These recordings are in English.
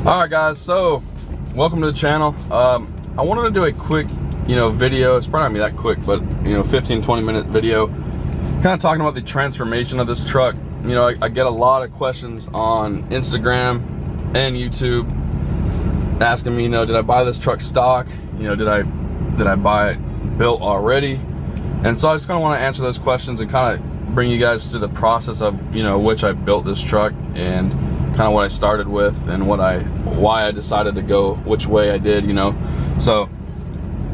Alright guys, so welcome to the channel. I wanted to do a quick video. It's probably not gonna be that quick, but 15-20 minute video kind of talking about the transformation of this truck. I get a lot of questions on Instagram and YouTube asking me, did I buy this truck stock? Did I buy it built already? And so I just kind of want to answer those questions and kind of bring you guys through the process of which I built this truck and kind of what I started with and why I decided to go which way I did. So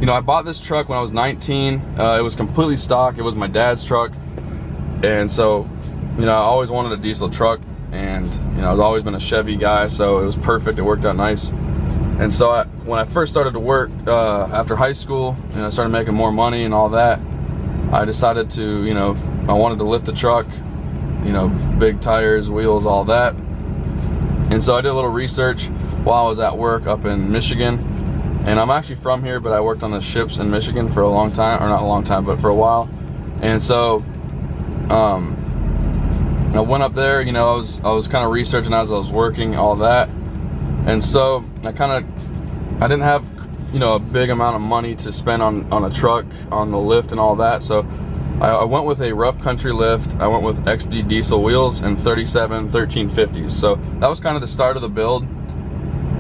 I bought this truck when I was 19. It was completely stock. It was my dad's truck, and so I always wanted a diesel truck, and I've always been a Chevy guy, so it was perfect. It worked out nice. And so when I first started to work after high school and I started making more money and all that, I decided to I wanted to lift the truck, big tires, wheels, all that. And so I did a little research while I was at work up in Michigan. And I'm actually from here, but I worked on the ships in Michigan for a long time, or not a long time, but for a while. And so I went up there, I was kind of researching as I was working, all that. And so I didn't have a big amount of money to spend on a truck, on the lift and all that. So I went with a rough country lift. I went with XD diesel wheels and 37 1350s. So that was kind of the start of the build,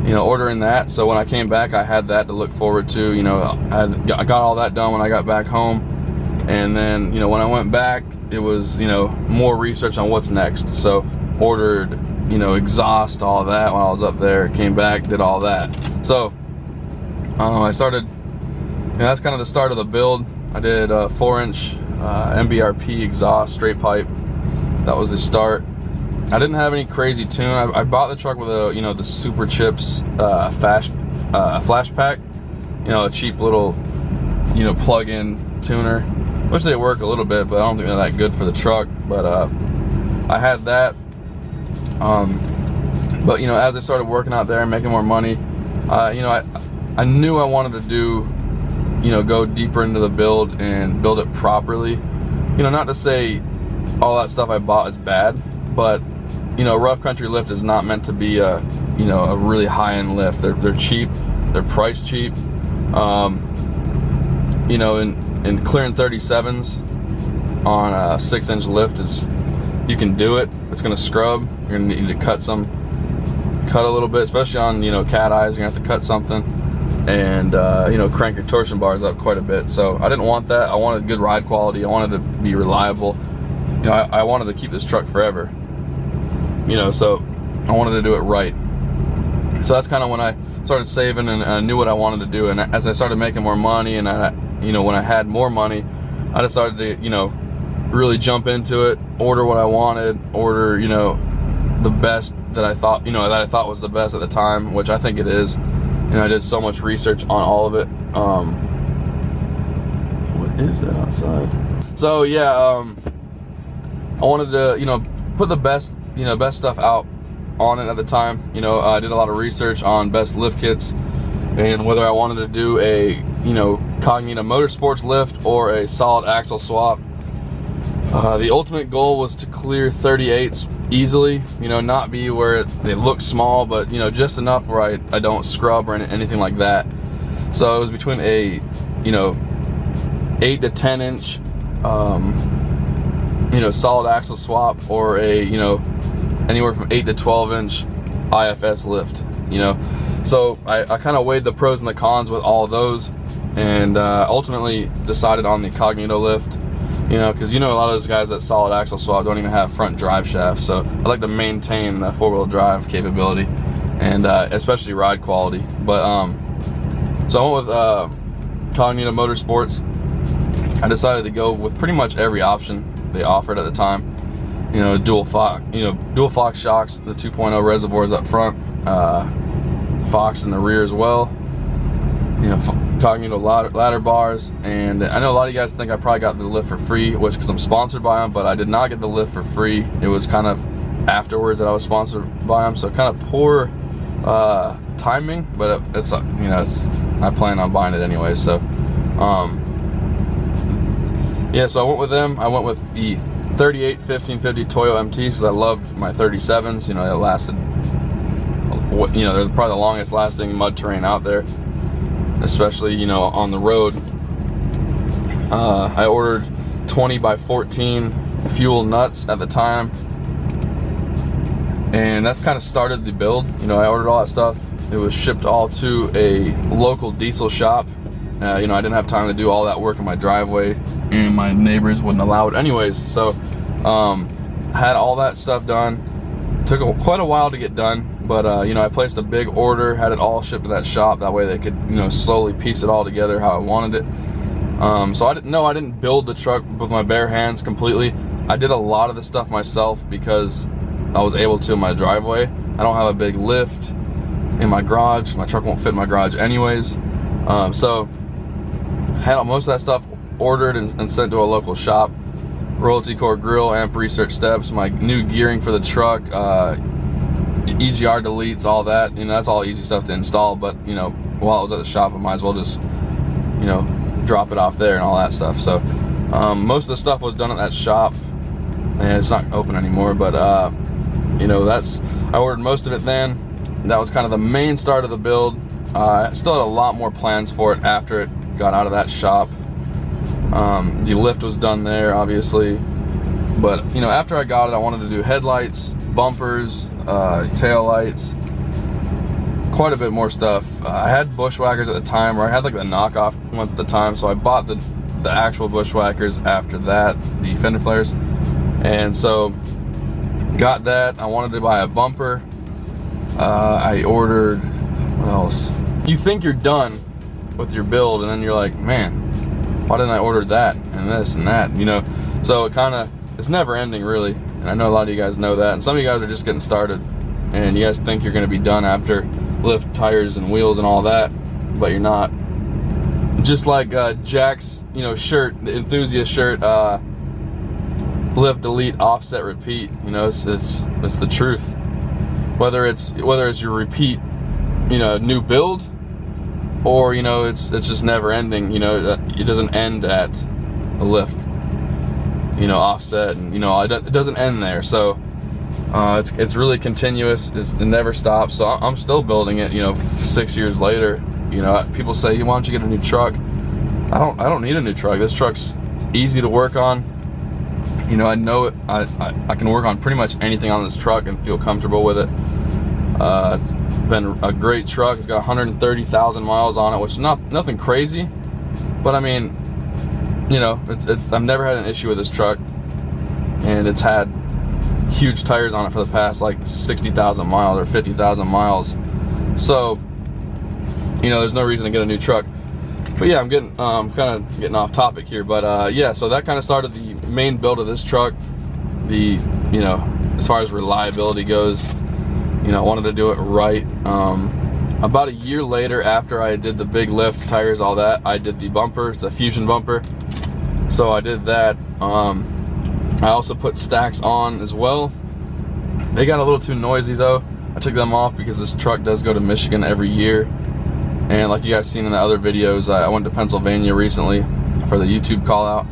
ordering that. So when I came back, I had that to look forward to. I got all that done when I got back home. And then, when I went back, it was, more research on what's next. So ordered, exhaust, all that when I was up there. Came back, did all that. So I started, that's kind of the start of the build. I did a 4-inch MBRP exhaust, straight pipe. That was the start. I didn't have any crazy tune. I bought the truck with a the Super Chips flash pack, a cheap little plug-in tuner, which they work a little bit, but I don't think they're that good for the truck. But I had that. But as I started working out there and making more money, I knew I wanted to do go deeper into the build and build it properly. Not to say all that stuff I bought is bad, but rough country lift is not meant to be a a really high-end lift. They're cheap, they're priced cheap. And clearing 37s on a 6-inch lift you can do it. It's gonna scrub. You're gonna need to cut a little bit, especially on cat eyes. You're gonna have to cut something. And crank your torsion bars up quite a bit. So I didn't want that. I wanted good ride quality. I wanted to be reliable. I wanted to keep this truck forever. So I wanted to do it right. So that's kind of when I started saving and I knew what I wanted to do. And as I started making more money, and when I had more money, I decided to really jump into it, order what I wanted, order the best that I thought was the best at the time, which I think it is. I did so much research on all of it. What is that outside? So yeah, I wanted to put the best best stuff out on it at the time. I did a lot of research on best lift kits and whether I wanted to do a Cognito Motorsports lift or a solid axle swap. The ultimate goal was to clear 38s easily, not be where they look small, but just enough where I don't scrub or anything like that. So it was between a 8 to 10 inch solid axle swap or a anywhere from 8 to 12 inch IFS lift. So I kind of weighed the pros and the cons with all of those, and ultimately decided on the Cognito lift. Because a lot of those guys that solid axle swap don't even have front drive shafts, so I like to maintain the 4-wheel drive capability and especially ride quality. But so I went with Cognito Motorsports. I decided to go with pretty much every option they offered at the time. Dual Fox shocks, the 2.0 reservoirs up front, Fox in the rear as well. Cognito ladder bars, and I know a lot of you guys think I probably got the lift for free, which because I'm sponsored by them, but I did not get the lift for free. It was kind of afterwards that I was sponsored by them, so kind of poor timing, but it's I plan on buying it anyway. So yeah, so I went with them. I went with the 38 1550 Toyo MTs because I loved my 37s. It lasted you know, they're probably the longest lasting mud terrain out there, especially, you know, on the road. I ordered 20 by 14 fuel nuts at the time, and that's kind of started the build. You know, I ordered all that stuff. It was shipped all to a local diesel shop. You know, I didn't have time to do all that work in my driveway, and my neighbors wouldn't allow it anyways. So had all that stuff done. Took quite a while to get done, but you know, I placed a big order, had it all shipped to that shop. That way they could, you know, slowly piece it all together how I wanted it. So I didn't build the truck with my bare hands completely. I did a lot of the stuff myself because I was able to in my driveway. I don't have a big lift in my garage. My truck won't fit in my garage anyways. So had most of that stuff ordered and sent to a local shop. Royalty core grill, amp research steps, my new gearing for the truck, EGR deletes, all that. You know, that's all easy stuff to install, but you know, while I was at the shop, I might as well just, you know, drop it off there and all that stuff. So most of the stuff was done at that shop, and it's not open anymore, but you know, I ordered most of it then. That was kind of the main start of the build. I still had a lot more plans for it after it got out of that shop. The lift was done there, obviously, but you know, after I got it, I wanted to do headlights, bumpers, tail lights, quite a bit more stuff. I had bushwhackers at the time, or I had like the knockoff ones at the time, so I bought the actual bushwhackers after that, the fender flares, and so got that. I wanted to buy a bumper. I ordered, what else? You think you're done with your build, and then you're like, man, why didn't I order that and this and that, you know? So it's never ending, really. And I know a lot of you guys know that, and some of you guys are just getting started, and you guys think you're gonna be done after lift, tires, and wheels and all that, but you're not. Just like Jack's, you know, shirt, the enthusiast shirt, lift, delete, offset, repeat. You know, it's the truth. Whether it's your repeat, you know, new build, or you know, it's just never ending. You know, it doesn't end at a lift, you know, offset, and you know, it doesn't end there. So it's really continuous. It never stops. So I'm still building it, you know, 6 years later. You know, people say, why don't you get a new truck? I don't need a new truck. This truck's easy to work on. You know, I know it. I can work on pretty much anything on this truck and feel comfortable with it. It's been a great truck. It's got 130,000 miles on it, which is nothing crazy, but I mean, you know, I've never had an issue with this truck, and it's had huge tires on it for the past like 60,000 miles or 50,000 miles. So, you know, there's no reason to get a new truck. But yeah, I'm getting kind of getting off topic here, but yeah, so that kind of started the main build of this truck. You know, as far as reliability goes, you know, I wanted to do it right. About a year later, after I did the big lift, tires, all that, I did the bumper. It's a fusion bumper, so I did that. I also put stacks on as well. They got a little too noisy though. I took them off because this truck does go to Michigan every year, and like you guys seen in the other videos, I went to Pennsylvania recently for the YouTube call out,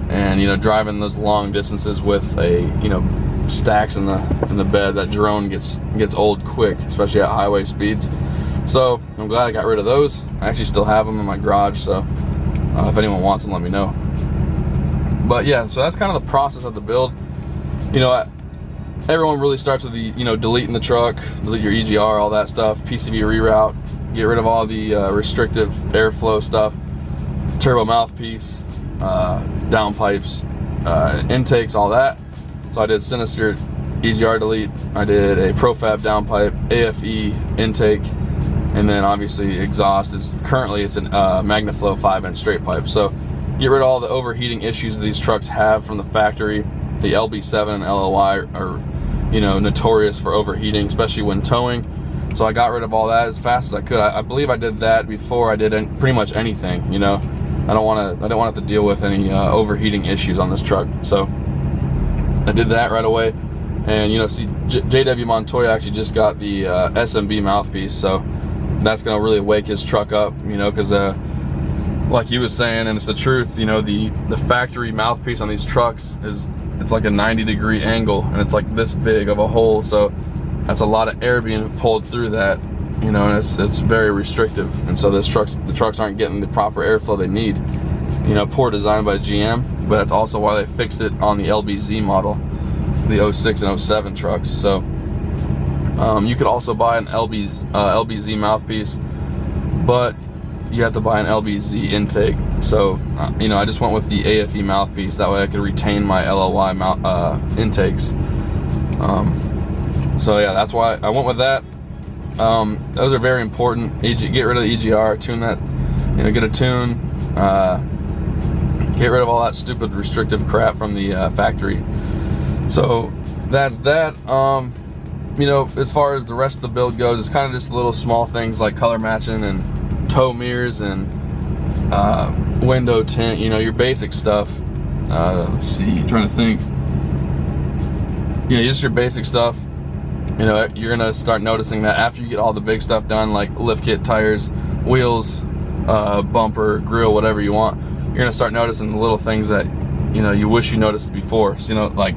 and you know, driving those long distances with a, you know, stacks in the bed, that drone gets old quick, especially at highway speeds. So I'm glad I got rid of those. I actually still have them in my garage, so if anyone wants them, let me know. But yeah, so that's kind of the process of the build. You know, everyone really starts with the, you know, deleting the truck, delete your EGR, all that stuff, PCV reroute, get rid of all the restrictive airflow stuff, turbo mouthpiece, downpipes, intakes, all that. So I did Sinister EGR delete, I did a ProFab downpipe, AFE intake, and then obviously exhaust is currently it's an MagnaFlow 5-inch straight pipe. So get rid of all the overheating issues that these trucks have from the factory. The LB7 and LLY are, you know, notorious for overheating, especially when towing. So I got rid of all that as fast as I could. I believe I did that before I did pretty much anything. You know, I don't want to have to deal with any overheating issues on this truck. So I did that right away. And you know, see, JW Montoya actually just got the SMB mouthpiece, so that's gonna really wake his truck up, you know, because like he was saying, and it's the truth, you know, the factory mouthpiece on these trucks it's like a 90-degree angle, and it's like this big of a hole. So that's a lot of air being pulled through that, you know, and it's very restrictive. And so the trucks aren't getting the proper airflow they need. You know, poor design by GM, but that's also why they fixed it on the LBZ model, the 06 and 07 trucks. So you could also buy an LBZ mouthpiece, but you have to buy an LBZ intake. So you know, I just went with the AFE mouthpiece. That way I could retain my LLY intakes. So yeah, that's why I went with that. Those are very important. Get rid of the EGR, tune that, you know, get a tune, get rid of all that stupid restrictive crap from the factory. So that's that. You know, as far as the rest of the build goes, it's kind of just little small things like color matching and tow mirrors and window tint, you know, your basic stuff. Let's see, trying to think. You know, just your basic stuff. You know, you're gonna start noticing that after you get all the big stuff done, like lift kit, tires, wheels, bumper, grill, whatever you want, you're gonna start noticing the little things that, you know, you wish you noticed before. So, you know, like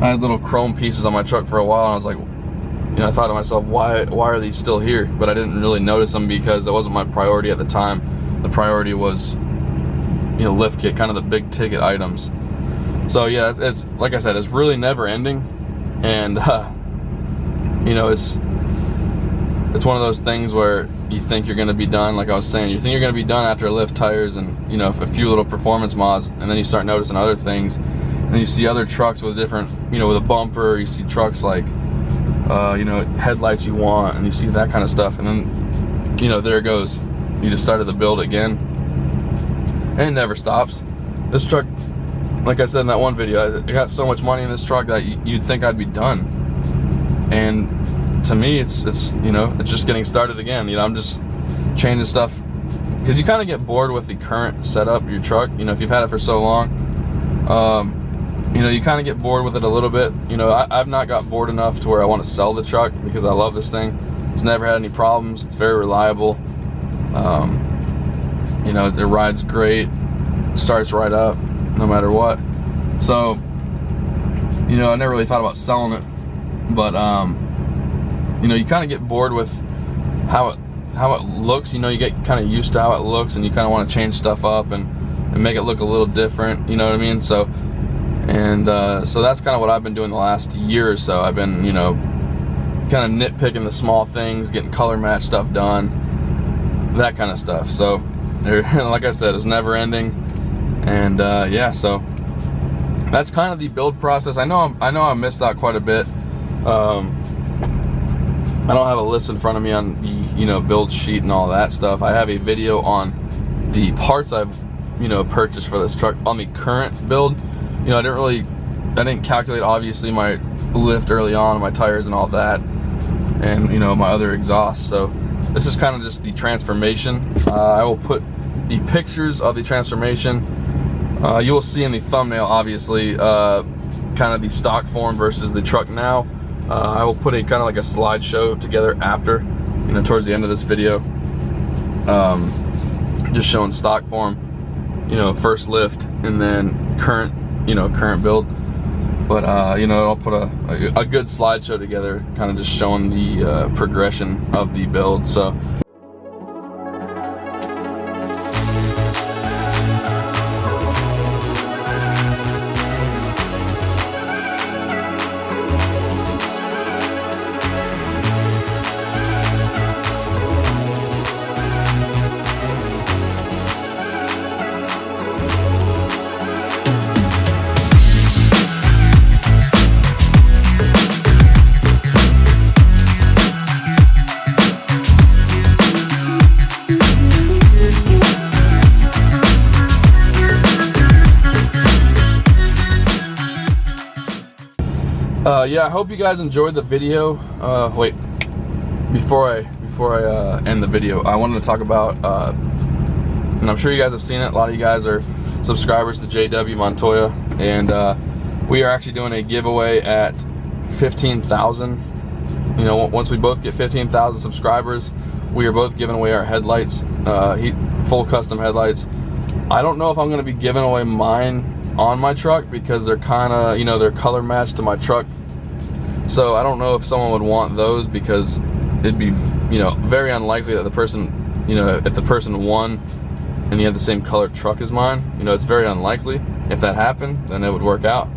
I had little chrome pieces on my truck for a while, and I was like, you know, I thought to myself, why are these still here? But I didn't really notice them because it wasn't my priority at the time. The priority was, you know, lift kit, kind of the big ticket items. So yeah, it's like I said, it's really never ending, and you know, it's one of those things where you think you're going to be done. Like I was saying, you think you're going to be done after lift, tires, and, you know, a few little performance mods, and then you start noticing other things, and then you see other trucks with different, you know, with a bumper. You see trucks like you know, headlights you want, and you see that kind of stuff, and then, you know, there it goes. You just started the build again, and it never stops. This truck, like I said in that one video, I got so much money in this truck that you'd think I'd be done. And to me, it's you know, it's just getting started again. You know, I'm just changing stuff because you kind of get bored with the current setup of your truck. You know, if you've had it for so long, you know, you kind of get bored with it a little bit. You know, I've not got bored enough to where I want to sell the truck because I love this thing. It's never had any problems. It's very reliable. You know, it rides great, starts right up no matter what. So, you know, I never really thought about selling it, but you know, you kind of get bored with how it looks. You know, you get kind of used to how it looks, and you kind of want to change stuff up and make it look a little different. You know what I mean? So, and so that's kind of what I've been doing the last year or so. I've been, you know, kind of nitpicking the small things, getting color match stuff done, that kind of stuff. So, like I said, it's never ending, and yeah. So that's kind of the build process. I know I missed out quite a bit. I don't have a list in front of me on the, you know, build sheet and all that stuff. I have a video on the parts I've, you know, purchased for this truck on the current build. You know, I didn't calculate obviously my lift early on, my tires and all that, and, you know, my other exhaust. So this is kind of just the transformation. I will put the pictures of the transformation. You will see in the thumbnail, obviously, kind of the stock form versus the truck now. I will put a kind of like a slideshow together after, you know, towards the end of this video, just showing stock form, you know, first lift, and then current, you know, current build. But you know, I'll put a good slideshow together, kind of just showing the progression of the build. So yeah, I hope you guys enjoyed the video. Wait, before I end the video, I wanted to talk about, and I'm sure you guys have seen it, a lot of you guys are subscribers to JW Montoya, and we are actually doing a giveaway at 15,000. You know, once we both get 15,000 subscribers, we are both giving away our headlights, full custom headlights. I don't know if I'm going to be giving away mine on my truck because they're kind of, you know, they're color matched to my truck So I don't know if someone would want those, because it'd be, you know, very unlikely that the person, you know, if the person won and he had the same colored truck as mine, you know, it's very unlikely. If that happened, then it would work out.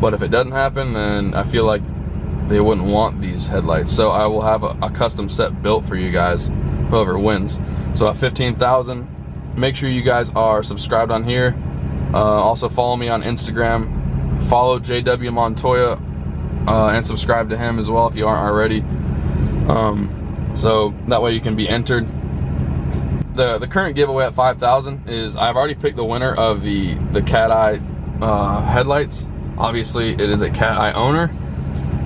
But if it doesn't happen, then I feel like they wouldn't want these headlights. So I will have a custom set built for you guys, whoever wins. So at 15,000, make sure you guys are subscribed on here. Also follow me on Instagram. Follow JW Montoya and subscribe to him as well if you aren't already. So that way you can be entered. The current giveaway at 5,000 is, I've already picked the winner of the cat eye headlights. Obviously it is a cat eye owner,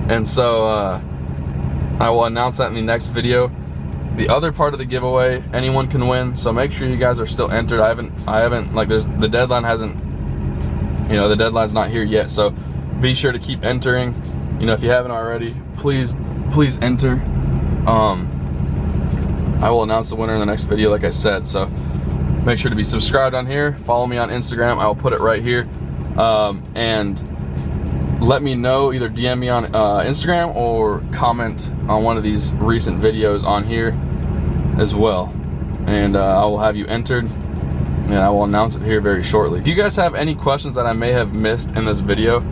and so I will announce that in the next video. The other part of the giveaway, anyone can win, so make sure you guys are still entered. I haven't like, the deadline hasn't, you know, the deadline's not here yet, so be sure to keep entering. You know, if you haven't already, please enter. I will announce the winner in the next video, like I said. So make sure to be subscribed on here. Follow me on Instagram. I will put it right here. And let me know, either DM me on Instagram or comment on one of these recent videos on here as well. And I will have you entered, and I will announce it here very shortly. If you guys have any questions that I may have missed in this video,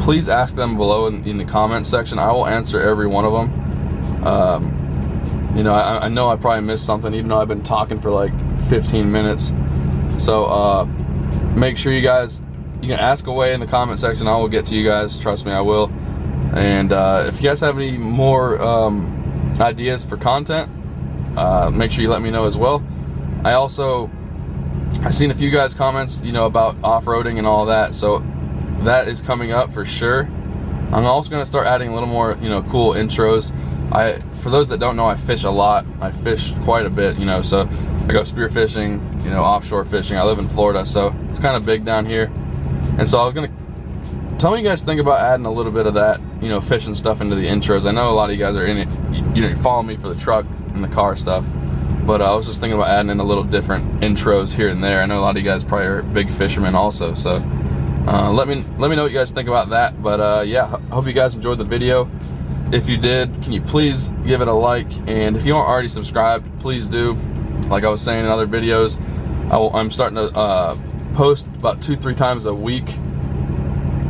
please ask them below in the comment section. I will answer every one of them. You know, I know I probably missed something, even though I've been talking for like 15 minutes. So make sure you guys, you can ask away in the comment section. I will get to you guys, trust me, I will. And if you guys have any more ideas for content, make sure you let me know as well. I've seen a few guys' comments, you know, about off-roading and all that, so that is coming up for sure. I'm also going to start adding a little more, you know, cool intros. For those that don't know, I fish a lot. I fish quite a bit, you know, so I go spear fishing, you know, offshore fishing. I live in Florida, so it's kind of big down here. And so I was gonna tell me you guys think about adding a little bit of that, you know, fishing stuff into the intros. I know a lot of you guys are in it, you know, you follow me for the truck and the car stuff, but I was just thinking about adding in a little different intros here and there. I know a lot of you guys probably are big fishermen also, so let me know what you guys think about that. But yeah, hope you guys enjoyed the video. If you did, can you please give it a like? And if you aren't already subscribed, please do. Like I was saying in other videos, I'm starting to post about 2-3 times a week.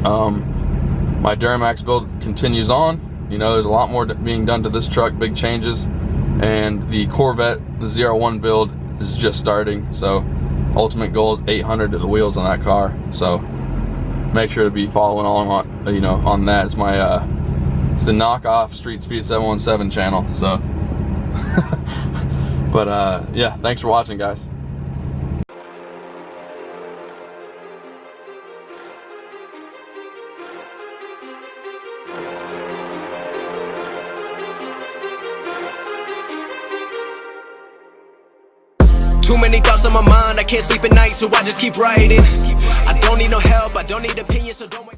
My Duramax build continues on. You know, there's a lot more being done to this truck, big changes. And the Corvette, the 01 build, is just starting. So ultimate goal is 800 to the wheels on that car. So make sure to be following along on, you know, on that. It's my it's the knockoff Street Speed 717 channel. So but yeah, thanks for watching, guys. Too many thoughts on my mind, I can't sleep at night, so I just keep writing. I don't need no help, I don't need opinions, so don't wait.